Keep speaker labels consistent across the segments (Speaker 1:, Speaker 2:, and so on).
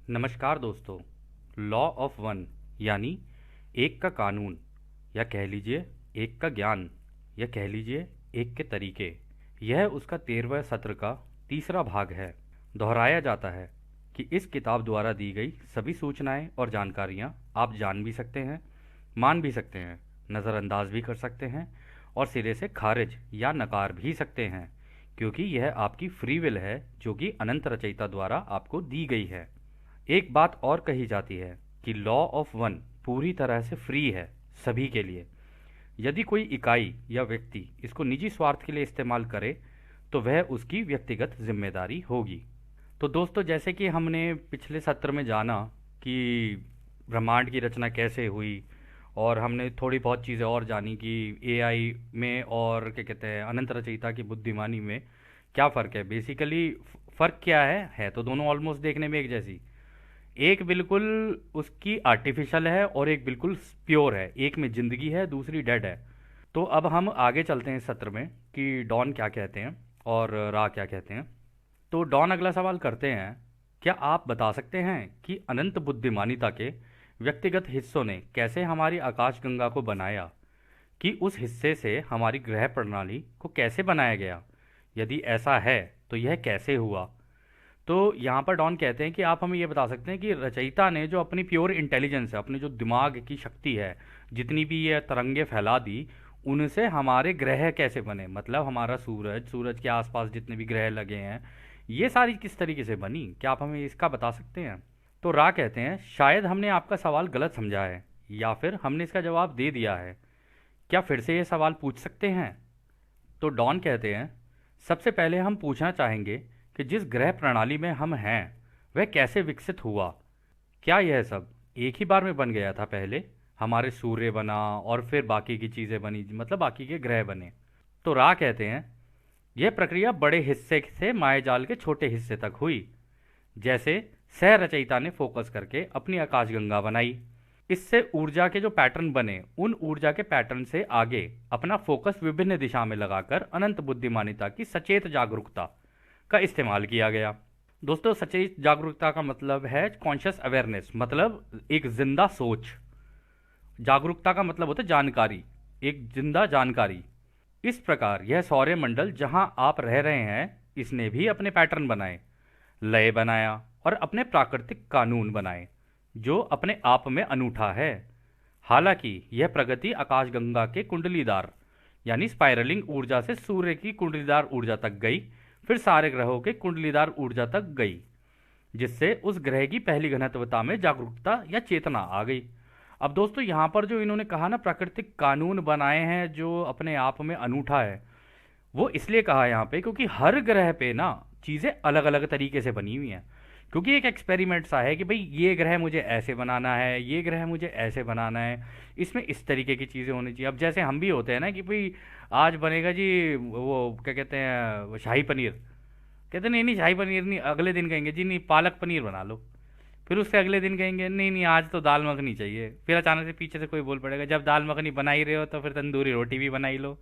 Speaker 1: नमस्कार दोस्तों। Law of one यानी एक का कानून, या कह लीजिए एक का ज्ञान, या कह लीजिए एक के तरीके, यह उसका 13वें सत्र का तीसरा भाग है। दोहराया जाता है कि इस किताब द्वारा दी गई सभी सूचनाएं और जानकारियां आप जान भी सकते हैं, मान भी सकते हैं, नज़रअंदाज भी कर सकते हैं और सिरे से खारिज या नकार भी सकते हैं, क्योंकि यह आपकी फ्री विल है जो कि अनंत रचयिता द्वारा आपको दी गई है। एक बात और कही जाती है कि लॉ ऑफ वन पूरी तरह से फ्री है सभी के लिए। यदि कोई इकाई या व्यक्ति इसको निजी स्वार्थ के लिए इस्तेमाल करे तो वह उसकी व्यक्तिगत जिम्मेदारी होगी। तो दोस्तों, जैसे कि हमने पिछले सत्र में जाना कि ब्रह्मांड की रचना कैसे हुई, और हमने थोड़ी बहुत चीज़ें और जानी कि एआई में और क्या कहते हैं अनंत रचयिता की बुद्धिमानी में क्या फ़र्क है। बेसिकली फ़र्क क्या है तो दोनों ऑलमोस्ट देखने में एक जैसी। एक बिल्कुल उसकी आर्टिफिशियल है और एक बिल्कुल प्योर है, एक में जिंदगी है दूसरी डेड है। तो अब हम आगे चलते हैं इस सत्र में कि डॉन क्या कहते हैं और रा क्या कहते हैं। तो डॉन अगला सवाल करते हैं, क्या आप बता सकते हैं कि अनंत बुद्धिमानिता के व्यक्तिगत हिस्सों ने कैसे हमारी आकाशगंगा को बनाया, कि उस हिस्से से हमारी ग्रह प्रणाली को कैसे बनाया गया, यदि ऐसा है तो यह कैसे हुआ। तो यहाँ पर डॉन कहते हैं कि आप हमें ये बता सकते हैं कि रचयिता ने जो अपनी प्योर इंटेलिजेंस है, अपनी जो दिमाग की शक्ति है, जितनी भी ये तरंगे फैला दी, उनसे हमारे ग्रह कैसे बने, मतलब हमारा सूरज, सूरज के आसपास जितने भी ग्रह लगे हैं, ये सारी किस तरीके से बनी, क्या आप हमें इसका बता सकते हैं। तो रा कहते हैं, शायद हमने आपका सवाल गलत समझा है या फिर हमने इसका जवाब दे दिया है, क्या फिर से ये सवाल पूछ सकते हैं। तो डॉन कहते हैं, सबसे पहले हम पूछना चाहेंगे कि जिस ग्रह प्रणाली में हम हैं वह कैसे विकसित हुआ। क्या यह सब एक ही बार में बन गया था, पहले हमारे सूर्य बना और फिर बाकी की चीज़ें बनी, मतलब बाकी के ग्रह बने। तो रा कहते हैं, यह प्रक्रिया बड़े हिस्से से मायाजाल के छोटे हिस्से तक हुई। जैसे सह रचयिता ने फोकस करके अपनी आकाशगंगा बनाई, इससे ऊर्जा के जो पैटर्न बने, उन ऊर्जा के पैटर्न से आगे अपना फोकस विभिन्न दिशा में लगाकर अनंत बुद्धिमानिता की सचेत जागरूकता का इस्तेमाल किया गया। दोस्तों, सचेत जागरूकता का मतलब है कॉन्शियस अवेयरनेस, मतलब एक जिंदा सोच। जागरूकता का मतलब होता है जानकारी, एक जिंदा जानकारी। इस प्रकार यह सौर्य मंडल जहां आप रह रहे हैं, इसने भी अपने पैटर्न बनाए, लय बनाया और अपने प्राकृतिक कानून बनाए, जो अपने आप में अनूठा है। हालांकि यह प्रगति आकाशगंगा के कुंडलीदार यानी स्पाइरलिंग ऊर्जा से सूर्य की कुंडलीदार ऊर्जा तक गई, फिर सारे ग्रहों के कुंडलीदार ऊर्जा तक गई, जिससे उस ग्रह की पहली घनत्वता में जागरूकता या चेतना आ गई। अब दोस्तों, यहाँ पर जो इन्होंने कहा ना प्राकृतिक कानून बनाए हैं जो अपने आप में अनूठा है, वो इसलिए कहा यहाँ पे क्योंकि हर ग्रह पे ना चीज़ें अलग अलग तरीके से बनी हुई हैं। क्योंकि एक एक्सपेरिमेंट सा है कि भाई ये ग्रह मुझे ऐसे बनाना है, ये ग्रह मुझे ऐसे बनाना है, इसमें इस तरीके की चीज़ें होनी चाहिए। अब जैसे हम भी होते हैं ना कि भाई आज बनेगा जी वो क्या कहते हैं, वो शाही पनीर, कहते नहीं नहीं शाही पनीर नहीं, अगले दिन कहेंगे जी नहीं पालक पनीर बना लो। फिर उससे अगले दिन कहेंगे नहीं नहीं आज तो दाल मखनी चाहिए। फिर अचानक से पीछे से कोई बोल पड़ेगा, जब दाल मखनी बना ही रहे हो तो फिर तंदूरी रोटी भी बना ही लो,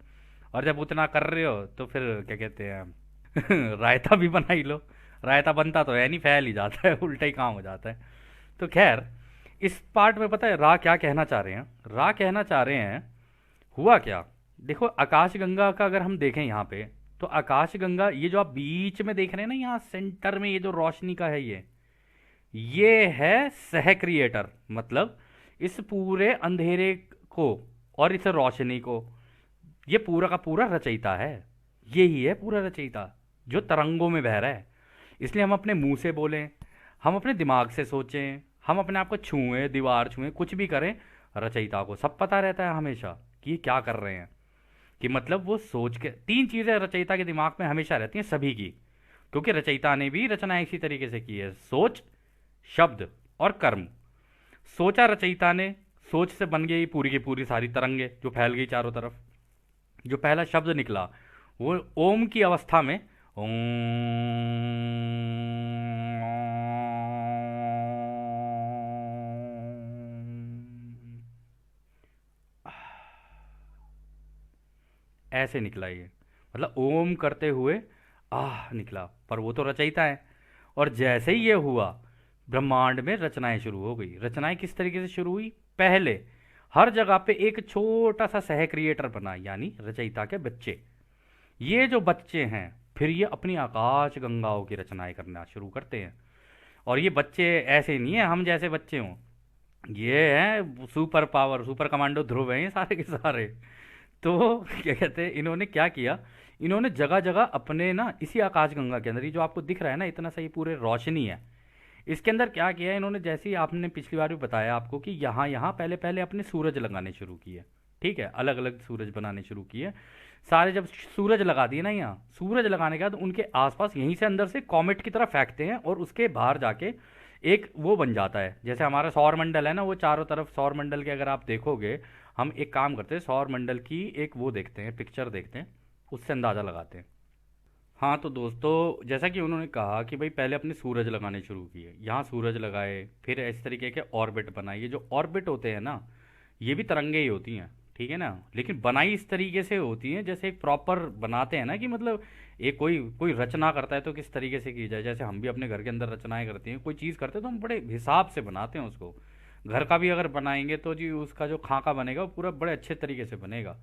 Speaker 1: और जब उतना कर रहे हो तो फिर क्या कहते हैं रायता भी बना ही लो। रायता बनता तो है नहीं, फैल ही जाता है, उल्टा ही काम हो जाता है। तो खैर, इस पार्ट में पता है रा क्या कहना चाह रहे हैं। रा कहना चाह रहे हैं, हुआ क्या, देखो आकाशगंगा का अगर हम देखें यहाँ पे, तो आकाशगंगा ये जो आप बीच में देख रहे हैं ना, यहाँ सेंटर में ये जो रोशनी का है, ये है सह क्रिएटर, मतलब इस पूरे अंधेरे को और इस रोशनी को ये पूरा का पूरा रचयिता है। यही है पूरा रचयिता जो तरंगों में बह रहा है। इसलिए हम अपने मुंह से बोलें, हम अपने दिमाग से सोचें, हम अपने आप को छुएं, दीवार छुएं, कुछ भी करें, रचयिता को सब पता रहता है हमेशा कि ये क्या कर रहे हैं। कि मतलब वो सोच के, तीन चीज़ें रचयिता के दिमाग में हमेशा रहती हैं सभी की, क्योंकि रचयिता ने भी रचना इसी तरीके से की है, सोच, शब्द और कर्म। सोचा रचयिता ने, सोच से बन गई पूरी की पूरी सारी तरंगे जो फैल गई चारों तरफ। जो पहला शब्द निकला वो ओम की अवस्था में ओम ऐसे निकला ये, मतलब ओम करते हुए आह निकला, पर वो तो रचयिता है। और जैसे ही ये हुआ ब्रह्मांड में रचनाएं शुरू हो गई। रचनाएं किस तरीके से शुरू हुई? पहले हर जगह पे एक छोटा सा सह क्रिएटर बना, यानी रचयिता के बच्चे। ये जो बच्चे हैं फिर ये अपनी आकाश गंगाओं की रचनाएं करना शुरू करते हैं। और ये बच्चे ऐसे नहीं है हम जैसे बच्चे हों, ये हैं सुपर पावर, सुपर कमांडो ध्रुव हैं ये सारे के सारे। तो क्या कहते हैं, इन्होंने क्या किया, इन्होंने जगह जगह अपने ना इसी आकाशगंगा के अंदर, ये जो आपको दिख रहा है ना इतना सा, ये पूरे रोशनी है, इसके अंदर क्या किया है इन्होंने, जैसे ही आपने पिछली बार भी बताया आपको कि यहाँ यहाँ पहले पहले अपने सूरज लगाने शुरू किए। ठीक है, अलग अलग सूरज बनाने शुरू किए। सारे जब सूरज लगा दिए ना, यहाँ सूरज लगाने के बाद उनके आसपास यहीं से अंदर से कॉमेट की तरह फेंकते हैं और उसके बाहर जाके एक वो बन जाता है। जैसे हमारा सौर मंडल है ना, वो चारों तरफ सौर मंडल के अगर आप देखोगे, हम एक काम करते हैं सौर मंडल की एक वो देखते हैं, पिक्चर देखते हैं, उससे अंदाज़ा लगाते हैं। हाँ तो दोस्तों, जैसा कि उन्होंने कहा कि भाई पहले अपने सूरज लगाने शुरू किए, यहाँ सूरज लगाए, फिर इस तरीके के ऑर्बिट बनाए। ये जो ऑर्बिट होते हैं ना, ये भी तरंगे ही होती हैं, ठीक है ना, लेकिन बनाई इस तरीके से होती हैं जैसे एक प्रॉपर बनाते हैं ना, कि मतलब एक कोई कोई रचना करता है तो किस तरीके से की जाए। जैसे हम भी अपने घर के अंदर रचनाएं करते हैं, कोई चीज़ करते हैं तो हम बड़े हिसाब से बनाते हैं उसको। घर का भी अगर बनाएंगे तो जी उसका जो खाका बनेगा वो पूरा बड़े अच्छे तरीके से बनेगा।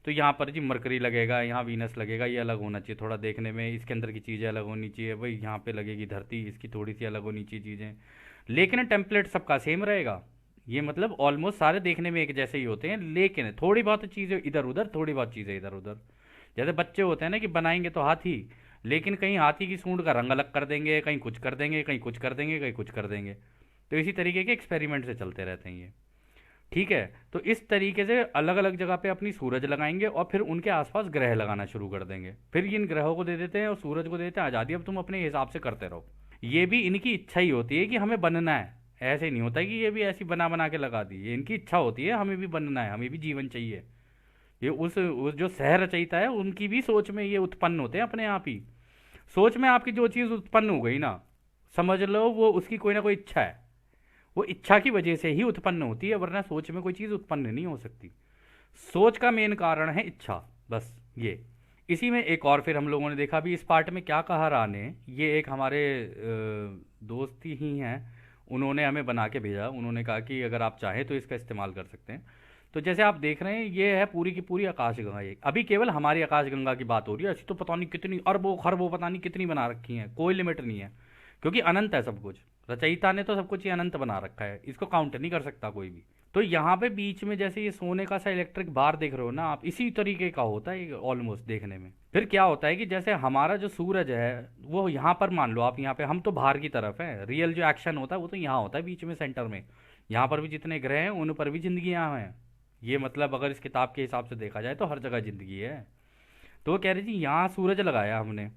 Speaker 1: तो यहाँ पर जी मरकरी लगेगा, यहाँ वीनस लगेगा, ये अलग होना चाहिए थोड़ा देखने में, इसके अंदर की चीज़ें अलग होनी चाहिए, भाई यहाँ पे लगेगी धरती, इसकी थोड़ी सी अलग होनी चाहिए चीज़ें, लेकिन टेम्पलेट सबका सेम रहेगा। ये मतलब ऑलमोस्ट सारे देखने में एक जैसे ही होते हैं, लेकिन थोड़ी बहुत चीज़ें इधर उधर, थोड़ी बहुत चीज़ें इधर उधर। जैसे बच्चे होते हैं ना कि बनाएंगे तो हाथी, लेकिन कहीं हाथी की सूंड का रंग अलग कर देंगे, कहीं कुछ कर देंगे, कहीं कुछ कर देंगे, कहीं कुछ कर देंगे। तो इसी तरीके के एक्सपेरिमेंट से चलते रहते हैं ये। ठीक है, तो इस तरीके से अलग अलग जगह पे अपनी सूरज लगाएंगे और फिर उनके आसपास ग्रह लगाना शुरू कर देंगे। फिर इन ग्रहों को दे देते हैं और सूरज को दे देते हैं आज़ादी, अब तुम अपने हिसाब से करते रहो। ये भी इनकी इच्छा ही होती है कि हमें बनना है, ऐसे नहीं होता कि ये भी ऐसी बना बना के लगा दी, ये इनकी इच्छा होती है हमें भी बनना है, हमें भी जीवन चाहिए। ये उस जो सह रचयिता है उनकी भी सोच में ये उत्पन्न होते हैं अपने आप ही। सोच में आपकी जो चीज़ उत्पन्न हो गई ना, समझ लो वो उसकी कोई ना कोई इच्छा है, वो इच्छा की वजह से ही उत्पन्न होती है, वरना सोच में कोई चीज़ उत्पन्न नहीं हो सकती। सोच का मेन कारण है इच्छा, बस ये। इसी में एक और फिर हम लोगों ने देखा भी इस पार्ट में क्या कहा रा ने, ये एक हमारे दोस्त ही हैं, उन्होंने हमें बना के भेजा, उन्होंने कहा कि अगर आप चाहें तो इसका इस्तेमाल कर सकते हैं। तो जैसे आप देख रहे हैं ये है पूरी की पूरी आकाशगंगा। ये अभी केवल हमारी आकाशगंगा की बात हो रही है, ऐसी तो पता नहीं कितनी अरबों खरबों पता नहीं कितनी बना रखी हैं, कोई लिमिट नहीं है, क्योंकि अनंत है सब कुछ। रचयिता ने तो सब कुछ ये अनंत बना रखा है, इसको काउंट नहीं कर सकता कोई भी। तो यहाँ पे बीच में जैसे ये सोने का सा इलेक्ट्रिक बार देख रहे हो ना आप, इसी तरीके का होता है ऑलमोस्ट देखने में। फिर क्या होता है कि जैसे हमारा जो सूरज है वो यहाँ पर मान लो आप, यहाँ पे हम तो बाहर की तरफ है, रियल जो एक्शन होता है वो तो यहाँ होता है बीच में सेंटर में। यहाँ पर भी जितने ग्रह हैं उन पर भी जिंदगियाँ हैं। ये मतलब अगर इस किताब के हिसाब से देखा जाए तो हर जगह जिंदगी है। तो वो कह रही थी यहाँ सूरज लगाया हमने,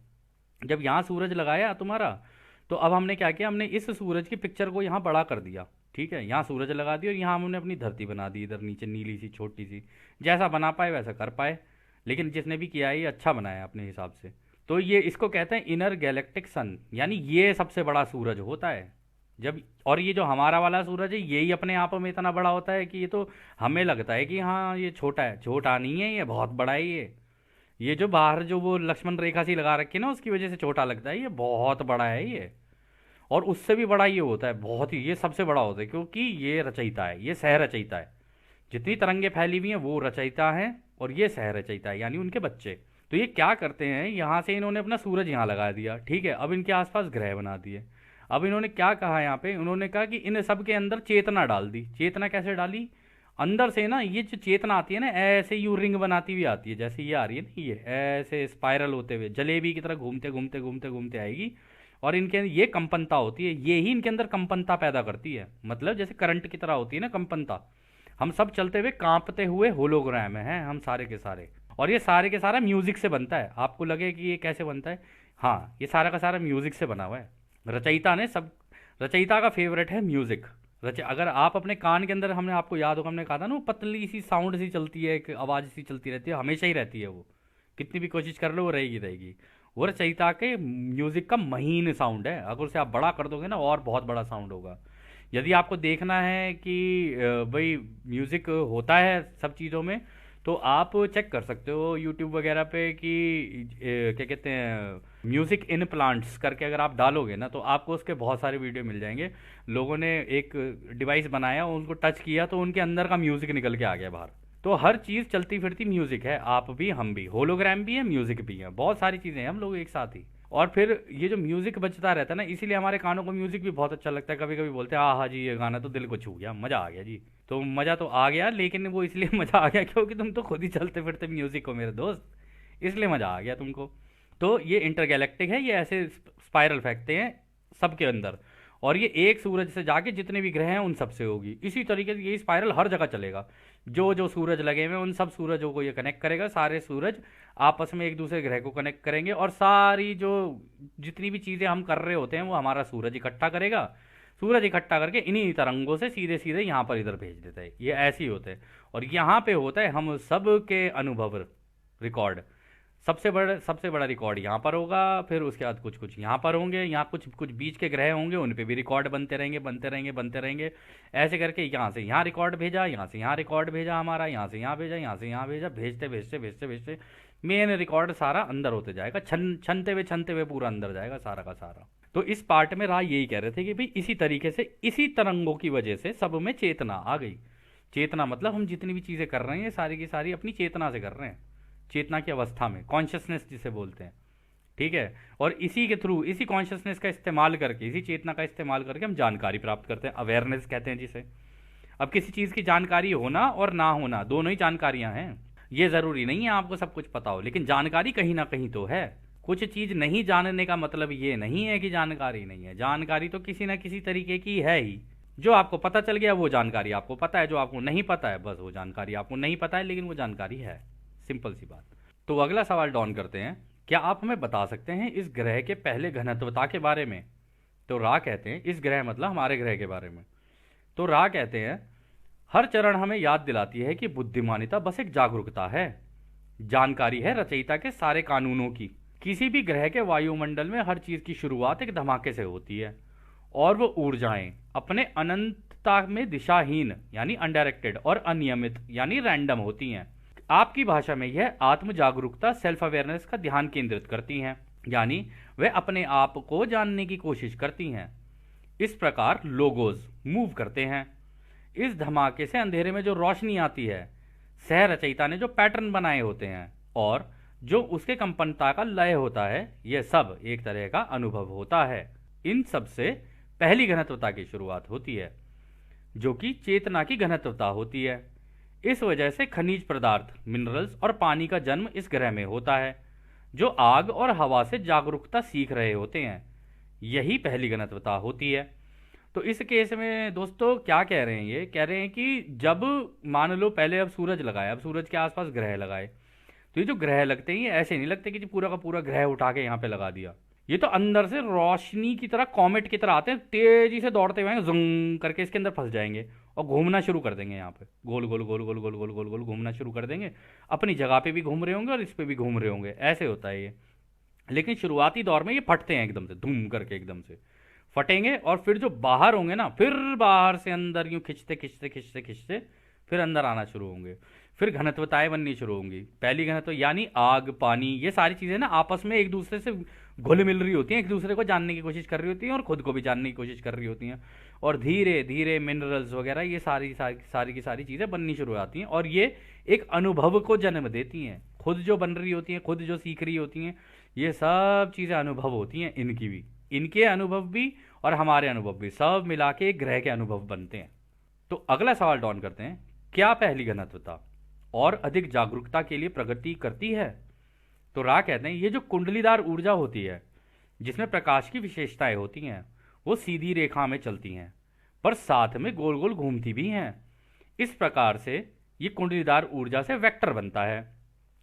Speaker 1: जब यहाँ सूरज लगाया तुम्हारा, तो अब हमने क्या किया, हमने इस सूरज की पिक्चर को यहाँ बड़ा कर दिया। ठीक है, यहाँ सूरज लगा दिया और यहाँ हमने अपनी धरती बना दी, इधर नीचे नीली सी छोटी सी, जैसा बना पाए वैसा कर पाए, लेकिन जिसने भी किया है ये अच्छा बनाया अपने हिसाब से। तो ये इसको कहते हैं इनर गैलेक्टिक सन, यानी ये सबसे बड़ा सूरज होता है जब। और ये जो हमारा वाला सूरज है यही अपने आप में इतना बड़ा होता है कि ये तो हमें लगता है कि हाँ ये छोटा है, छोटा नहीं है, ये बहुत बड़ा है। ये जो बाहर जो वो लक्ष्मण रेखा सी लगा रखी है ना उसकी वजह से छोटा लगता है, ये बहुत बड़ा है ये। और उससे भी बड़ा ये होता है बहुत ही, ये सबसे बड़ा होता है क्योंकि ये रचयिता है, ये सह रचयिता है। जितनी तरंगे फैली हुई हैं वो रचयिता है और ये सह रचयिता है, यानी उनके बच्चे। तो ये क्या करते हैं, यहाँ से इन्होंने अपना सूरज यहाँ लगा दिया, ठीक है, अब इनके आसपास ग्रह बना दिए। अब इन्होंने क्या कहा यहाँ पे, उन्होंने कहा कि इन सब के अंदर चेतना डाल दी। चेतना कैसे डाली, अंदर से ना ये जो चेतना आती है ना ऐसे यू रिंग बनाती हुई आती है, जैसे ये आ रही है ना, ये ऐसे स्पाइरल होते हुए जलेबी की तरह घूमते घूमते घूमते घूमते आएगी। और इनके ये कंपनता होती है, ये ही इनके अंदर कंपनता पैदा करती है, मतलब जैसे करंट की तरह होती है ना कंपनता। हम सब चलते हुए कांपते हुए होलोग्राम हैं हम सारे के सारे। और ये सारे के सारा म्यूजिक से बनता है। आपको लगे कि ये कैसे बनता है, हाँ ये सारा का सारा म्यूजिक से बना हुआ है। रचयिता ने सब, रचयिता का फेवरेट है म्यूजिक। अगर आप अपने कान के अंदर, हमने आपको याद होगा हमने कहा था ना वो पतली सी साउंड सी चलती है, एक आवाज़ सी चलती रहती है, हमेशा ही रहती है वो, कितनी भी कोशिश कर लो वो रहेगी रहेगी। वो रचयिता के म्यूजिक का महीन साउंड है, अगर उसे आप बड़ा कर दोगे ना और बहुत बड़ा साउंड होगा। यदि आपको देखना है कि भाई म्यूज़िक होता है सब चीज़ों में, तो आप चेक कर सकते हो यूट्यूब वगैरह पे कि क्या कहते हैं, म्यूजिक इन प्लांट्स करके अगर आप डालोगे ना तो आपको उसके बहुत सारे वीडियो मिल जाएंगे। लोगों ने एक डिवाइस बनाया, उनको टच किया तो उनके अंदर का म्यूजिक निकल के आ गया बाहर। तो हर चीज़ चलती फिरती म्यूजिक है, आप भी हम भी, होलोग्राम भी है, म्यूजिक भी है, बहुत सारी चीज़ें हैं हम लोग एक साथ ही। और फिर ये जो म्यूजिक बजता रहता है ना, इसीलिए हमारे कानों को म्यूजिक भी बहुत अच्छा लगता है। कभी कभी बोलते हैं हाँ जी ये गाना तो दिल को छू गया, मज़ा आ गया जी। तो मज़ा तो आ गया, लेकिन वो इसलिए मज़ा आ गया क्योंकि तुम तो खुद ही चलते फिरते म्यूजिक हो मेरे दोस्त, इसलिए मज़ा आ गया तुमको। तो ये इंटरगैलेक्टिक है, ये ऐसे स्पाइरल फेंकते हैं सबके अंदर, और ये एक सूरज से जाके जितने भी ग्रह हैं उन सब से होगी। इसी तरीके से ये स्पाइरल हर जगह चलेगा। जो जो सूरज लगे हुए हैं उन सब सूरजों को ये कनेक्ट करेगा, सारे सूरज आपस में एक दूसरे ग्रह को कनेक्ट करेंगे, और सारी जो जितनी भी चीज़ें हम कर रहे होते हैं वो हमारा सूरज इकट्ठा करेगा। सूरज इकट्ठा करके इन्हीं तरंगों से सीधे सीधे यहाँ पर इधर भेज देता है। ये ऐसे ही होते हैं, और यहाँ पे होता है हम सब के अनुभव रिकॉर्ड। सबसे बड़ा रिकॉर्ड यहाँ पर होगा, फिर उसके बाद कुछ कुछ यहाँ पर होंगे, यहाँ कुछ कुछ बीच के ग्रह होंगे, उन पे भी रिकॉर्ड बनते रहेंगे बनते रहेंगे बनते रहेंगे। ऐसे करके यहाँ से यहाँ रिकॉर्ड भेजा, यहाँ से यहाँ रिकॉर्ड भेजा हमारा, यहाँ से यहाँ भेजा, यहाँ से यहाँ भेजा, भेजते भेजते भेजते भेजते मेन रिकॉर्ड सारा अंदर होते जाएगा, छनते हुए पूरा अंदर जाएगा सारा का सारा। तो इस पार्ट में राय यही कह रहे थे कि भाई इसी तरीके से इसी तरंगों की वजह से सब में चेतना आ गई। चेतना मतलब हम जितनी भी चीज़ें कर रहे हैं सारी की सारी अपनी चेतना से कर रहे हैं, चेतना की अवस्था में, कॉन्शियसनेस जिसे बोलते हैं। ठीक है, और इसी के थ्रू, इसी कॉन्शियसनेस का इस्तेमाल करके, इसी चेतना का इस्तेमाल करके हम जानकारी प्राप्त करते हैं, अवेयरनेस कहते हैं जिसे। अब किसी चीज़ की जानकारी होना और ना होना दोनों ही जानकारियां हैं। ये ज़रूरी नहीं है आपको सब कुछ पता हो, लेकिन जानकारी कहीं ना कहीं तो है। कुछ चीज़ नहीं जानने का मतलब ये नहीं है कि जानकारी नहीं है, जानकारी तो किसी ना किसी तरीके की है ही। जो आपको पता चल गया वो जानकारी आपको पता है, जो आपको नहीं पता है बस वो जानकारी आपको नहीं पता है, लेकिन वो जानकारी है। सिंपल सी बात। तो अगला सवाल डॉन करते हैं, क्या आप हमें बता सकते हैं इस ग्रह के पहले घनत्वता के बारे में? तो रा कहते हैं, इस ग्रह मतलब हमारे ग्रह के बारे में। तो रा कहते हैं, हर चरण हमें याद दिलाती है कि बुद्धिमानिता बस एक जागरूकता है, जानकारी है रचयिता के सारे कानूनों की। किसी भी ग्रह के वायुमंडल में हर चीज की शुरुआत एक धमाके से होती है, और वो ऊर्जाएं अपने अनंतता में दिशाहीन यानी अनडायरेक्टेड और अनियमित यानी रैंडम होती हैं। आपकी भाषा में यह आत्म जागरूकता सेल्फ अवेयरनेस का ध्यान केंद्रित करती हैं, यानी वे अपने आप को जानने की कोशिश करती हैं। इस प्रकार लोगोज मूव करते हैं। इस धमाके से अंधेरे में जो रोशनी आती है, सह रचयिता ने जो पैटर्न बनाए होते हैं और जो उसके कंपनता का लय होता है, यह सब एक तरह का अनुभव होता है। इन सब से पहली घनत्वता की शुरुआत होती है, जो कि चेतना की घनत्वता होती है। इस वजह से खनिज पदार्थ, मिनरल्स और पानी का जन्म इस ग्रह में होता है, जो आग और हवा से जागरूकता सीख रहे होते हैं। यही पहली घनत्वता होती है। तो इस केस में दोस्तों क्या कह रहे हैं, ये कह रहे हैं कि जब मान लो पहले अब सूरज लगाए, अब सूरज के आसपास ग्रह लगाए, तो ये जो ग्रह लगते हैं ये ऐसे नहीं लगते कि पूरा का पूरा ग्रह उठा के यहाँ पे लगा दिया। ये तो अंदर से रोशनी की तरह, कॉमेट की तरह आते हैं, तेजी से दौड़ते हुए जुंग करके इसके अंदर फंस जाएंगे और घूमना शुरू कर देंगे। यहाँ पे गोल गोल गोल गोल गोल गोल गोल गोल घूमना शुरू कर देंगे, अपनी जगह पे भी घूम रहे होंगे और इस पे भी घूम रहे होंगे, ऐसे होता है ये। लेकिन शुरुआती दौर में ये फटते हैं एकदम से, धूम करके एकदम से फटेंगे, और फिर जो बाहर होंगे ना, फिर बाहर से अंदर यूं खिंचते खिंचते खिंचते खिंचते फिर अंदर आना शुरू होंगे। फिर घनत्वताएं बननी शुरू होंगी। पहली घनत्व यानी आग, पानी, ये सारी चीजें ना आपस में एक दूसरे से घुल मिल रही होती हैं, एक दूसरे को जानने की कोशिश कर रही होती हैं और खुद को भी जानने की कोशिश कर रही होती हैं, और धीरे धीरे मिनरल्स वगैरह ये सारी की सारी चीजें बननी शुरू हो जाती हैं, और ये एक अनुभव को जन्म देती हैं। खुद जो बन रही होती हैं, खुद जो सीख रही होती हैं, ये सब चीजें अनुभव होती हैं इनकी भी, इनके अनुभव भी और हमारे अनुभव भी, सब मिला के एक ग्रह के अनुभव बनते हैं। तो अगला सवाल डॉन करते हैं, क्या पहली घनत्वता और अधिक जागरूकता के लिए प्रगति करती है? तो रा कहते हैं, ये जो कुंडलीदार ऊर्जा होती है जिसमें प्रकाश की विशेषताएं होती हैं, वो सीधी रेखा में चलती हैं पर साथ में गोल गोल घूमती भी हैं। इस प्रकार से ये कुंडलीदार ऊर्जा से वेक्टर बनता है,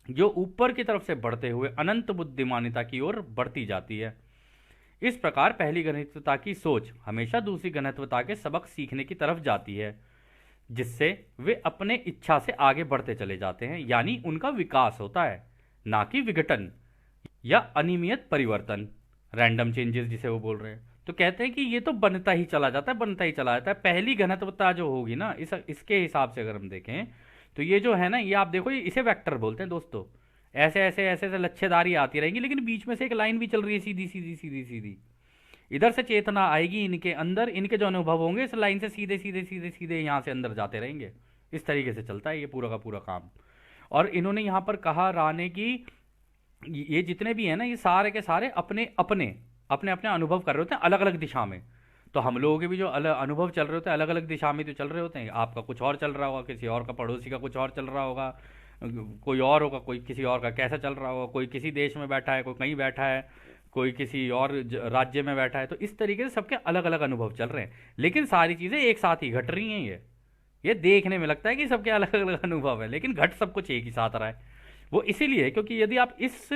Speaker 1: जो ऊपर की तरफ से बढ़ते हुए अनंत बुद्धिमानिता की ओर बढ़ती जाती है। इस प्रकार पहली घनत्वता की सोच हमेशा दूसरी घनत्वता के सबक सीखने की तरफ जाती है, जिससे वे अपने इच्छा से आगे बढ़ते चले जाते हैं, यानी उनका विकास होता है, ना कि विघटन या अनियमित परिवर्तन, रैंडम चेंजेस जिसे वो बोल रहे हैं। तो कहते हैं कि ये तो बनता ही चला जाता है, बनता ही चला जाता है। पहली घनत्वता जो होगी ना, इसके हिसाब से अगर हम देखें तो ये जो है ना, ये आप देखो, ये इसे वेक्टर बोलते हैं दोस्तों। ऐसे ऐसे ऐसे ऐसे लच्छेदारी आती रहेंगी, लेकिन बीच में से एक लाइन भी चल रही है सीधी सीधी सीधी सीधी। इधर से चेतना आएगी इनके अंदर, इनके जो अनुभव होंगे इस लाइन से सीधे सीधे सीधे सीधे यहाँ से अंदर जाते रहेंगे। इस तरीके से चलता है ये पूरा का पूरा काम। और इन्होंने यहाँ पर कहा राने की ये जितने भी हैं ना, ये सारे के सारे अपने अपने अपने अपने अनुभव कर रहे होते हैं अलग अलग दिशा में। तो हम लोगों के भी जो अलग अनुभव चल रहे होते हैं अलग अलग दिशा में तो चल रहे होते हैं। आपका कुछ और चल रहा होगा, किसी और का पड़ोसी का कुछ और चल रहा होगा, कोई और होगा, कोई किसी और का कैसा चल रहा होगा, कोई किसी देश में बैठा है, कोई कहीं बैठा है, कोई किसी और राज्य में बैठा है। तो इस तरीके से सबके अलग अलग अनुभव चल रहे हैं, लेकिन सारी चीज़ें एक साथ ही घट रही हैं। ये देखने में लगता है कि सबके अलग अलग अनुभव है, लेकिन घट सब कुछ एक ही साथ रहा है। वो इसीलिए क्योंकि यदि आप इस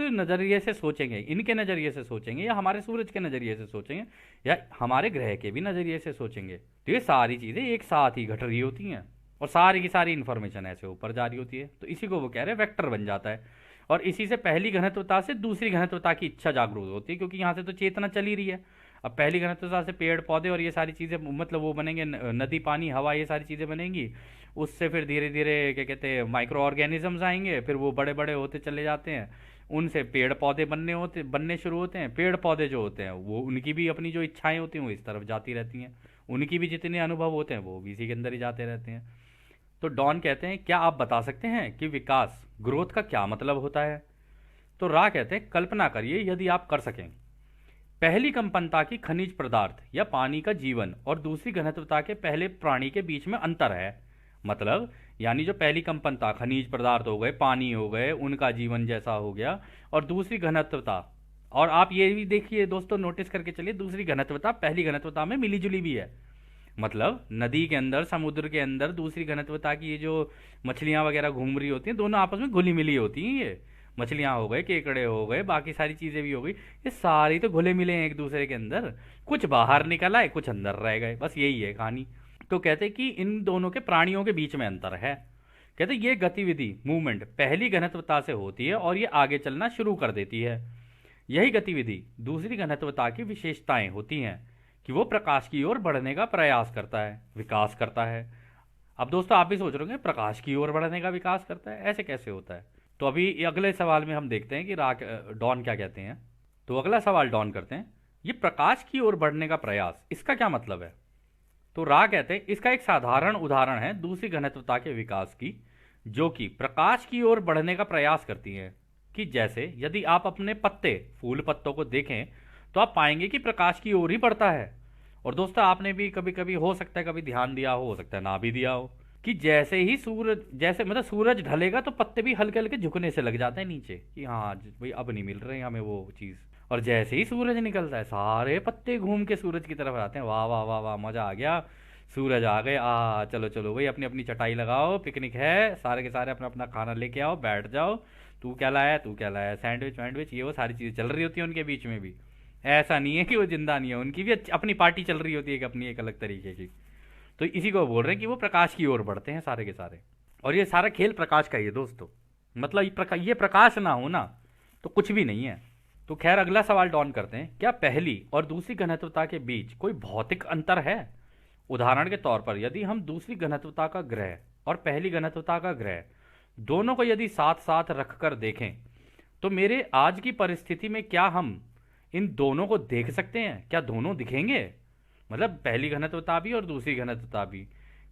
Speaker 1: नज़रिए से सोचेंगे, इनके नज़रिए से सोचेंगे, या हमारे सूरज के नज़रिए से सोचेंगे, या हमारे ग्रह के भी नज़रिए से सोचेंगे, तो ये सारी चीज़ें एक साथ ही घट रही होती हैं और सारी की सारी इन्फॉर्मेशन ऐसे ऊपर जा रही होती है। तो इसी को वो कह रहे हैं वेक्टर बन जाता है। और इसी से पहली घनत्वता से दूसरी घनत्वता की इच्छा जागरूक होती है, क्योंकि यहाँ से तो चेतना चल ही रही है। अब पहली घनत्वता से पेड़ पौधे और ये सारी चीज़ें मतलब वो बनेंगे, नदी पानी हवा ये सारी चीज़ें बनेंगी। उससे फिर धीरे धीरे क्या कहते हैं माइक्रो ऑर्गेनिजम्स आएंगे, फिर वो बड़े बड़े होते चले जाते हैं, उनसे पेड़ पौधे बनने शुरू होते हैं। पेड़ पौधे जो होते हैं वो उनकी भी अपनी जो इच्छाएं होती हैं वो इस तरफ जाती रहती हैं, उनकी भी जितने अनुभव होते हैं वो भी इसी के अंदर ही जाते रहते हैं। तो डॉन कहते हैं क्या आप बता सकते हैं कि विकास ग्रोथ का क्या मतलब होता है? तो रा कहते हैं कल्पना करिए यदि आप कर सकें, पहली कंपनता की खनिज पदार्थ या पानी का जीवन और दूसरी घनत्वता के पहले प्राणी के बीच में अंतर है। मतलब यानी जो पहली कंपनता खनिज पदार्थ हो गए, पानी हो गए, उनका जीवन जैसा हो गया, और दूसरी घनत्वता, और आप ये भी देखिए दोस्तों नोटिस करके चलिए, दूसरी घनत्वता पहली घनत्वता में मिली जुली भी है। मतलब नदी के अंदर समुद्र के अंदर दूसरी घनत्वता की ये जो मछलियां वगैरह घूम रही होती हैं दोनों आपस में घुली मिली होती हैं। ये मछलियां हो गए, केकड़े हो गए, बाकी सारी चीजें भी हो गई, ये सारी तो घुले मिले हैं एक दूसरे के अंदर, कुछ बाहर निकल आए कुछ अंदर रह गए, बस यही है कहानी। तो कहते कि इन दोनों के प्राणियों के बीच में अंतर है। कहते ये गतिविधि मूवमेंट पहली घनत्वता से होती है और ये आगे चलना शुरू कर देती है। यही गतिविधि दूसरी घनत्वता की विशेषताएं होती हैं कि वो प्रकाश की ओर बढ़ने का प्रयास करता है, विकास करता है। अब दोस्तों आप भी सोच रहे होंगे प्रकाश की ओर बढ़ने का विकास करता है, ऐसे कैसे होता है? तो अभी अगले सवाल में हम देखते हैं कि डॉन क्या कहते हैं। तो अगला सवाल डॉन करते हैं, ये प्रकाश की ओर बढ़ने का प्रयास इसका क्या मतलब है? तो रा कहते हैं इसका एक साधारण उदाहरण है दूसरी घनत्वता के विकास की, जो कि प्रकाश की ओर बढ़ने का प्रयास करती है। कि जैसे यदि आप अपने पत्ते फूल पत्तों को देखें तो आप पाएंगे कि प्रकाश की ओर ही बढ़ता है। और दोस्तों आपने भी कभी कभी हो सकता है कभी ध्यान दिया हो सकता है ना भी दिया हो, कि जैसे ही सूरज जैसे मतलब सूरज ढलेगा तो पत्ते भी हल्के हल्के झुकने से लग जाते हैं नीचे कि हाँ भाई अब नहीं मिल रहे हमें वो चीज़। और जैसे ही सूरज निकलता है सारे पत्ते घूम के सूरज की तरफ आते हैं, वाह वाह वाह वाह मजा आ गया, सूरज आ गए, चलो चलो भाई अपनी अपनी चटाई लगाओ, पिकनिक है, सारे के सारे अपना अपना खाना लेके आओ, बैठ जाओ, तू क्या लाया तू क्या लाया, सैंडविच वैंडविच ये वो सारी चीज़ें चल रही होती है उनके बीच में भी। ऐसा नहीं है कि वो जिंदा नहीं है, उनकी भी अपनी पार्टी चल रही होती है अपनी एक अलग तरीके की। तो इसी को बोल रहे हैं कि वो प्रकाश की ओर बढ़ते हैं सारे के सारे, और ये सारा खेल प्रकाश का ही है दोस्तों। मतलब ये प्रकाश ना हो ना तो कुछ भी नहीं है। तो खैर अगला सवाल डॉन करते हैं, क्या पहली और दूसरी घनत्वता के बीच कोई भौतिक अंतर है? उदाहरण के तौर पर यदि हम दूसरी घनत्वता का ग्रह और पहली घनत्वता का ग्रह दोनों को यदि साथ साथ रखकर देखें तो मेरे आज की परिस्थिति में क्या हम इन दोनों को देख सकते हैं? क्या दोनों दिखेंगे? मतलब पहली घनत्वता भी और दूसरी घनत्वता भी,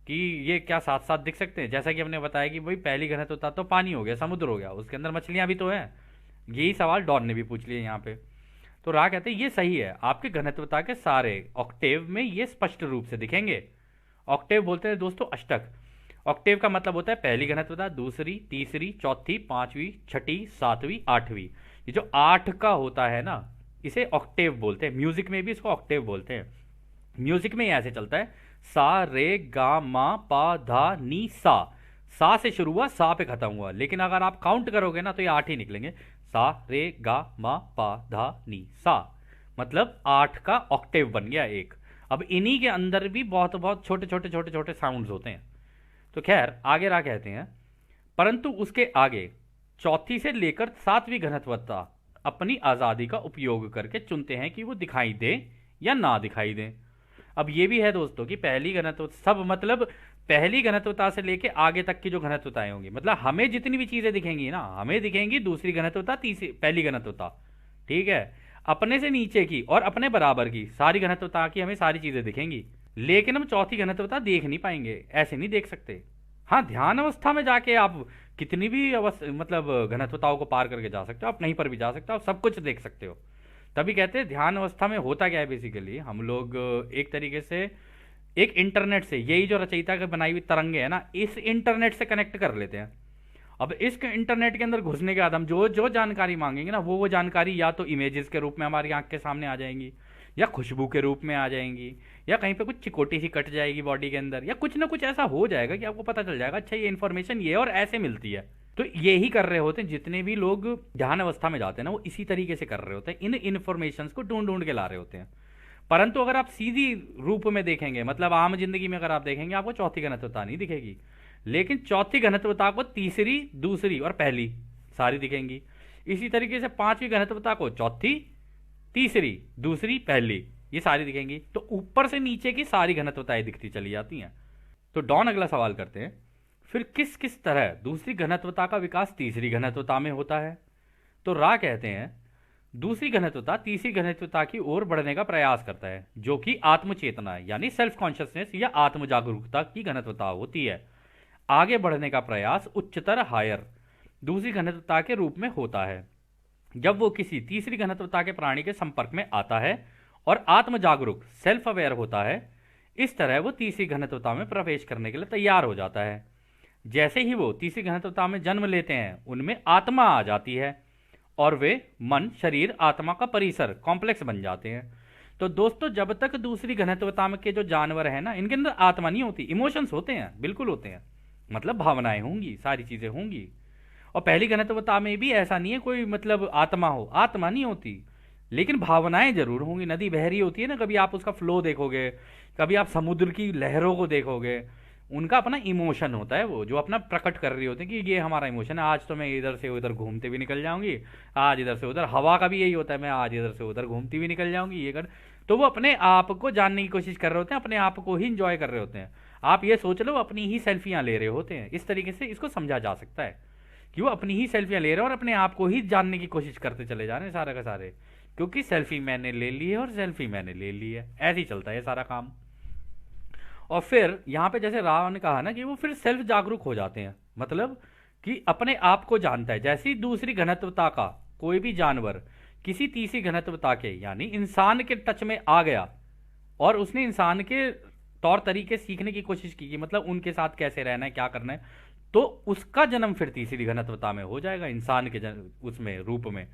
Speaker 1: कि ये क्या साथ साथ दिख सकते हैं? जैसा कि हमने बताया कि भाई पहली घनत्वता तो पानी हो गया, समुद्र हो गया, उसके अंदर मछलियां भी तो हैं। यही सवाल डॉन ने भी पूछ लिया यहाँ पे। तो रा कहते हैं ये सही है, आपके घनत्वता के सारे ऑक्टेव में ये स्पष्ट रूप से दिखेंगे। ऑक्टेव बोलते हैं दोस्तों अष्टक। ऑक्टेव का मतलब होता है पहली घनत्वता, दूसरी, तीसरी, चौथी, पांचवी, छठी, सातवीं, आठवीं। ये जो 8 का होता है ना इसे ऑक्टेव बोलते हैं। म्यूजिक में भी इसको ऑक्टेव बोलते हैं। म्यूजिक में ऐसे चलता है सा रे गा मा पा धा नी सा। सा से शुरू हुआ सा पे खत्म हुआ, लेकिन अगर आप काउंट करोगे ना तो ये 8 ही निकलेंगे। सा रे गा मा पा धा नी सा, मतलब 8 का ऑक्टेव बन गया एक। अब इन्हीं के अंदर भी बहुत बहुत छोटे छोटे छोटे छोटे साउंड्स होते हैं। तो खैर आगे रा कहते हैं, परंतु उसके आगे चौथी से लेकर 7वीं घनत्वता अपनी आज़ादी का उपयोग करके चुनते हैं कि वो दिखाई दे या ना दिखाई दे। अब ये भी है दोस्तों कि पहली घनत्व सब मतलब पहली घनत्वता से लेके आगे तक की जो घनत्वताएं होंगी, मतलब हमें जितनी भी चीजें दिखेंगी ना, हमें दिखेंगी दूसरी घनत्वता, तीसरी, पहली घनत्वता, ठीक है। अपने से नीचे की और अपने बराबर की सारी घनत्वता की हमें सारी चीजें दिखेंगी, लेकिन हम चौथी घनत्वता देख नहीं पाएंगे, ऐसे नहीं देख सकते। हाँ, ध्यान अवस्था में जाके आप कितनी भी मतलब घनत्वताओं को पार करके जा सकते हो, आप कहीं पर भी जा सकते हो, आप सब कुछ देख सकते हो। तभी कहते हैं ध्यान अवस्था में होता क्या है, बेसिकली हम लोग एक तरीके से एक इंटरनेट से, यही जो रचयिता की बनाई हुई तरंगे है ना, इस इंटरनेट से कनेक्ट कर लेते हैं। अब इस इंटरनेट के अंदर घुसने के बाद हम जो जो जानकारी मांगेंगे ना, वो जानकारी या तो इमेजेस के रूप में हमारी आंख के सामने आ जाएंगी, या खुशबू के रूप में आ जाएंगी, या कहीं पे कुछ चिकोटी सी कट जाएगी बॉडी के अंदर, या कुछ ना कुछ ऐसा हो जाएगा कि आपको पता चल जाएगा अच्छा ये इन्फॉर्मेशन ये और ऐसे मिलती है। तो ये ही कर रहे होते हैं जितने भी लोग ध्यान अवस्था में जाते हैं ना, वो इसी तरीके से कर रहे होते हैं, इन इन्फॉर्मेशन को ढूंढ ढूंढ के ला रहे होते हैं। परंतु अगर आप सीधी रूप में देखेंगे, मतलब आम जिंदगी में अगर आप देखेंगे, आपको चौथी घनत्वता नहीं दिखेगी, लेकिन चौथी घनत्वता को तीसरी, दूसरी और पहली सारी दिखेंगी। इसी तरीके से पांचवी घनत्वता को चौथी, तीसरी, दूसरी, पहली, ये सारी दिखेंगी। तो ऊपर से नीचे की सारी घनत्वताएं दिखती चली जाती हैं। तो डॉन अगला सवाल करते हैं, फिर किस किस तरह दूसरी घनत्वता का विकास तीसरी घनत्वता में होता है? तो रा कहते हैं दूसरी घनत्वता तीसरी घनत्वता की ओर बढ़ने का प्रयास करता है, जो कि आत्मचेतना यानी सेल्फ कॉन्शियसनेस या आत्म जागरूकता की घनत्वता होती है। आगे बढ़ने का प्रयास उच्चतर हायर दूसरी घनत्वता के रूप में होता है, जब वो किसी तीसरी घनत्वता के प्राणी के संपर्क में आता है और आत्म जागरूक सेल्फ अवेयर होता है। इस तरह वो तीसरी घनत्वता में प्रवेश करने के लिए तैयार हो जाता है। जैसे ही वो तीसरी घनत्वता में जन्म लेते हैं, उनमें आत्मा आ जाती है और वे मन, शरीर, आत्मा का परिसर, कॉम्प्लेक्स बन जाते हैं। तो दोस्तों, जब तक दूसरी घनत्वता में के जो जानवर हैं ना, इनके अंदर आत्मा नहीं होती, इमोशंस होते हैं, बिल्कुल होते हैं, मतलब भावनाएं होंगी, सारी चीजें होंगी। और पहली घनत्वता में भी ऐसा नहीं है कोई मतलब आत्मा हो, आत्मा नहीं होती, लेकिन भावनाएं जरूर होंगी। नदी बह रही होती है ना, कभी आप उसका फ्लो देखोगे, कभी आप समुद्र की लहरों को देखोगे, उनका अपना इमोशन होता है, वो जो अपना प्रकट कर रही होती है कि ये हमारा इमोशन है, आज तो मैं इधर से उधर घूमते भी निकल जाऊंगी, आज इधर से उधर। हवा का भी यही होता है, मैं आज इधर से उधर घूमती हुई निकल जाऊंगी, ये कर। तो वो अपने आप को जानने की कोशिश कर रहे होते हैं, अपने आप को ही इंजॉय कर रहे होते हैं। आप ये सोच लो, अपनी ही सेल्फियां ले रहे होते हैं। इस तरीके से इसको समझा जा सकता है कि वो अपनी ही सेल्फियां ले रहे हैं और अपने आप को ही जानने की कोशिश करते चले जा रहे हैं सारे का सारे, क्योंकि सेल्फी मैंने ले ली है और सेल्फी मैंने ले ली है, ऐसे ही चलता है सारा काम। और फिर यहाँ पे जैसे राव ने कहा ना कि वो फिर सेल्फ जागरूक हो जाते हैं, मतलब कि अपने आप को जानता है। जैसी दूसरी घनत्वता का कोई भी जानवर किसी तीसरी घनत्वता के यानी इंसान के टच में आ गया और उसने इंसान के तौर तरीके सीखने की कोशिश की कि मतलब उनके साथ कैसे रहना है, क्या करना है, तो उसका जन्म फिर तीसरी घनत्वता में हो जाएगा, इंसान के उसमें रूप में।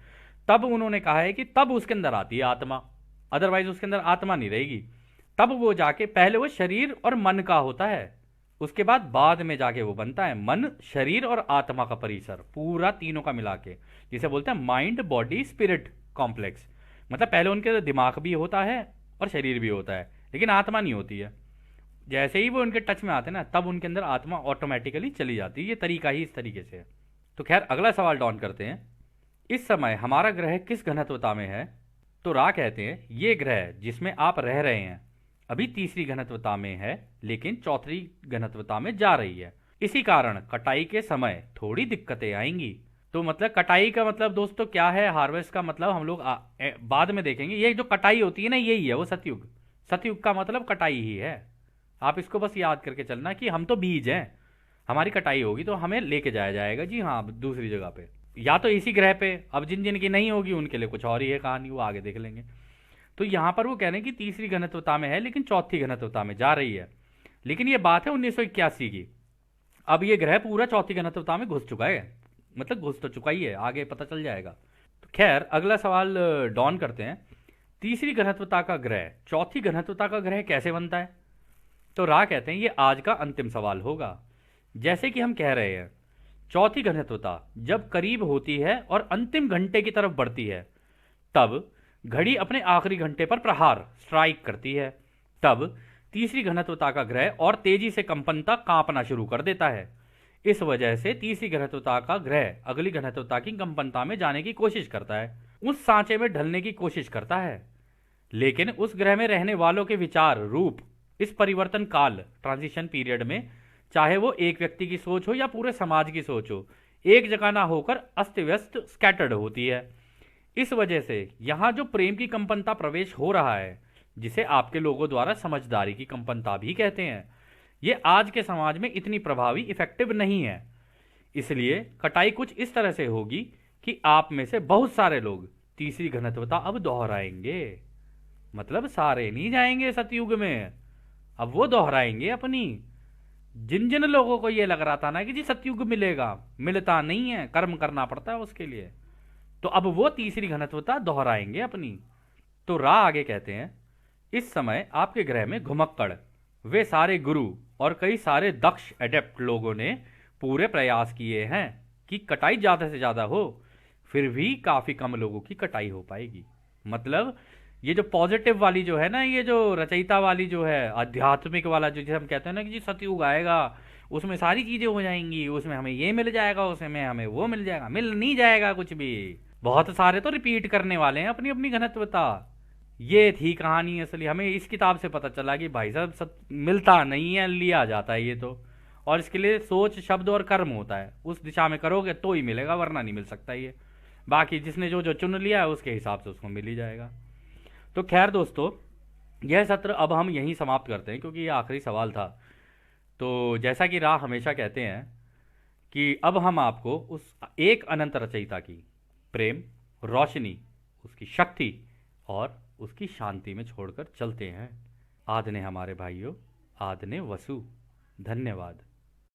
Speaker 1: तब उन्होंने कहा है कि तब उसके अंदर आती है आत्मा, अदरवाइज उसके अंदर आत्मा नहीं रहेगी। तब वो जाके पहले वो शरीर और मन का होता है, उसके बाद में जाके वो बनता है मन, शरीर और आत्मा का परिसर, पूरा तीनों का मिला के, जिसे बोलते हैं माइंड, बॉडी, स्पिरिट कॉम्प्लेक्स। मतलब पहले उनके दिमाग भी होता है और शरीर भी होता है, लेकिन आत्मा नहीं होती है। जैसे ही वो उनके टच में आते हैं ना, तब उनके अंदर आत्मा ऑटोमेटिकली चली जाती है। ये तरीका ही इस तरीके से है। तो खैर, अगला सवाल डॉन करते हैं, इस समय हमारा ग्रह किस घनत्वता में है? तो रा कहते हैं ये ग्रह जिसमें आप रह रहे हैं अभी तीसरी घनत्वता में है, लेकिन चौथी घनत्वता में जा रही है। इसी कारण कटाई के समय थोड़ी दिक्कतें आएंगी। तो मतलब कटाई का मतलब दोस्तों क्या है, हार्वेस्ट का मतलब हम लोग बाद में देखेंगे। ये जो कटाई होती है ना, यही है वो सतयुग। सतयुग का मतलब कटाई ही है। आप इसको बस याद करके चलना कि हम तो बीज हैं, हमारी कटाई होगी तो हमें लेके जाया जाएगा जी हाँ दूसरी जगह पे, या तो इसी ग्रह पे। अब जिन जिन की नहीं होगी उनके लिए कुछ और ही है कहानी, वो आगे देख लेंगे। तो यहां पर वो कह रहे हैं कि तीसरी घनत्वता में है लेकिन चौथी घनत्वता में जा रही है। लेकिन ये बात है 1981 की। अब ये ग्रह पूरा चौथी घनत्वता में घुस चुका है, मतलब घुस तो चुका ही है, आगे पता चल जाएगा। तो खैर, अगला सवाल डॉन करते हैं, तीसरी घनत्वता का ग्रह चौथी घनत्वता का ग्रह कैसे बनता है? तो रा कहते हैं ये आज का अंतिम सवाल होगा। जैसे कि हम कह रहे हैं, चौथी घनत्वता जब करीब होती है और अंतिम घंटे की तरफ बढ़ती है, तब घड़ी अपने आखिरी घंटे पर प्रहार स्ट्राइक करती है। तब तीसरी घनत्वता का ग्रह और तेजी से कंपनता कांपना शुरू कर देता है। इस वजह से तीसरी घनत्वता का ग्रह अगली घनत्वता की कंपनता में जाने की कोशिश करता है, उस सांचे में ढलने की कोशिश करता है। लेकिन उस ग्रह में रहने वालों के विचार रूप इस परिवर्तन काल ट्रांजिशन पीरियड में चाहे वो एक व्यक्ति की सोच हो या पूरे समाज की सोच हो, एक जगह ना होकर अस्त व्यस्त स्कैटर्ड होती है। इस वजह से यहाँ जो प्रेम की कंपनता प्रवेश हो रहा है, जिसे आपके लोगों द्वारा समझदारी की कंपनता भी कहते हैं, ये आज के समाज में इतनी प्रभावी इफेक्टिव नहीं है। इसलिए कटाई कुछ इस तरह से होगी कि आप में से बहुत सारे लोग तीसरी घनत्वता अब दोहराएंगे। मतलब सारे नहीं जाएंगे सतयुग में, अब वो दोहराएंगे अपनी। जिन जिन लोगों को ये लग रहा था ना कि जी सतयुग मिलेगा, मिलता नहीं है, कर्म करना पड़ता है उसके लिए, तो अब वो तीसरी घनत्वता दोहराएंगे अपनी। तो रा आगे कहते हैं, इस समय आपके ग्रह में घुमक्कड़, वे सारे गुरु और कई सारे दक्ष एडेप्ट लोगों ने पूरे प्रयास किए हैं कि कटाई ज्यादा से ज्यादा हो, फिर भी काफी कम लोगों की कटाई हो पाएगी। मतलब ये जो पॉजिटिव वाली जो है ना, ये जो रचयिता वाली जो है, आध्यात्मिक वाला जो, जिसे हम कहते हैं ना कि जी सतयुग आएगा, उसमें सारी चीजें हो जाएंगी, उसमें हमें ये मिल जाएगा, उसमें हमें वो मिल जाएगा, मिल नहीं जाएगा कुछ भी। बहुत सारे तो रिपीट करने वाले हैं अपनी अपनी घनत्वता। ये थी कहानी असली। हमें इस किताब से पता चला कि भाई साहब सब मिलता नहीं है, लिया जाता है ये तो। और इसके लिए सोच, शब्द और कर्म होता है, उस दिशा में करोगे तो ही मिलेगा, वरना नहीं मिल सकता ये। बाकी जिसने जो जो चुन लिया है उसके हिसाब से उसको मिल ही जाएगा। तो खैर दोस्तों, यह सत्र अब हम यहीं समाप्त करते हैं, क्योंकि ये आखिरी सवाल था। तो जैसा कि राह हमेशा कहते हैं कि अब हम आपको उस एक अनंत रचयिता की प्रेम, रोशनी, उसकी शक्ति और उसकी शांति में छोड़कर चलते हैं। आदने हमारे भाइयों, आदने वसु। धन्यवाद।